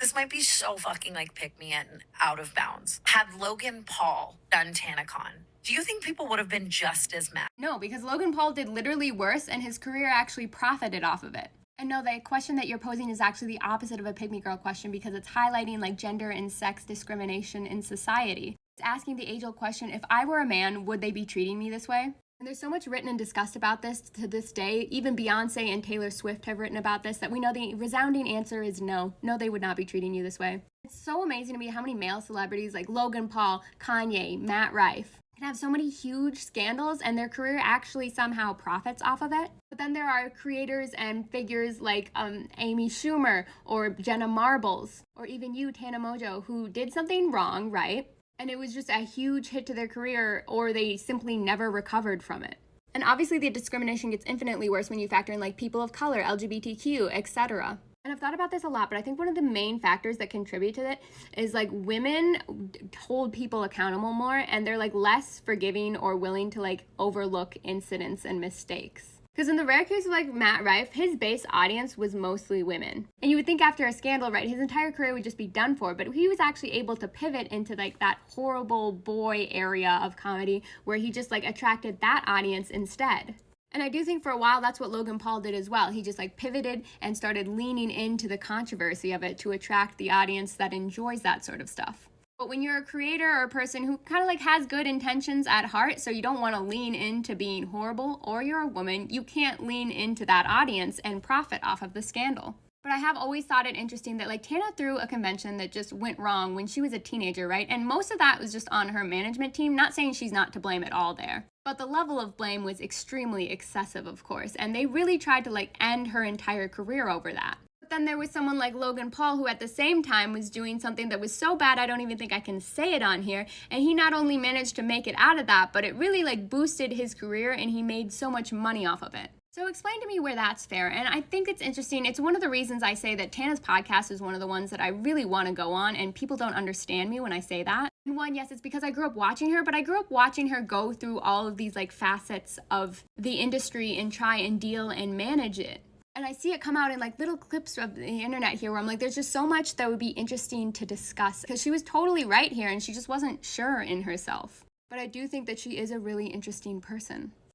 This might be so fucking like pick me and out of bounds. Had Logan Paul done TanaCon, do you think people would have been just as mad? No, because Logan Paul did literally worse and his career actually profited off of it. And no, the question that you're posing is actually the opposite of a pick me girl question because it's highlighting like gender and sex discrimination in society. It's asking the age-old question, if I were a man, would they be treating me this way? And there's so much written and discussed about this to this day. Even Beyonce and Taylor Swift have written about this, that we know the resounding answer is no. No, they would not be treating you this way. It's so amazing to me how many male celebrities like Logan Paul, Kanye, Matt Rife can have so many huge scandals and their career actually somehow profits off of it. But then there are creators and figures like Amy Schumer or Jenna Marbles or even you, Tana Mongeau, who did something wrong, right? And it was just a huge hit to their career, or they simply never recovered from it. And obviously the discrimination gets infinitely worse when you factor in like people of color, LGBTQ, etc. And I've thought about this a lot, but I think one of the main factors that contribute to it is like women hold people accountable more and they're like less forgiving or willing to like overlook incidents and mistakes. Because in the rare case of like Matt Rife, his base audience was mostly women. And you would think after a scandal, right, his entire career would just be done for, but he was actually able to pivot into like that horrible boy area of comedy where he just like attracted that audience instead. And I do think for a while that's what Logan Paul did as well. He just like pivoted and started leaning into the controversy of it to attract the audience that enjoys that sort of stuff. But when you're a creator or a person who kind of like has good intentions at heart, so you don't want to lean into being horrible, or you're a woman, you can't lean into that audience and profit off of the scandal. But I have always thought it interesting that like Tana threw a convention that just went wrong when she was a teenager, right? And most of that was just on her management team, not saying she's not to blame at all there. But the level of blame was extremely excessive, of course, and they really tried to like end her entire career over that. But then there was someone like Logan Paul who at the same time was doing something that was so bad I don't even think I can say it on here, and he not only managed to make it out of that, but it really like boosted his career and he made so much money off of it. So explain to me where that's fair. And I think it's interesting. It's one of the reasons I say that Tana's podcast is one of the ones that I really want to go on, and people don't understand me when I say that. And one, yes, it's because I grew up watching her, but I grew up watching her go through all of these like facets of the industry and try and deal and manage it. And I see it come out in like little clips of the internet here where I'm like, there's just so much that would be interesting to discuss, because she was totally right here and she just wasn't sure in herself. But I do think that she is a really interesting person.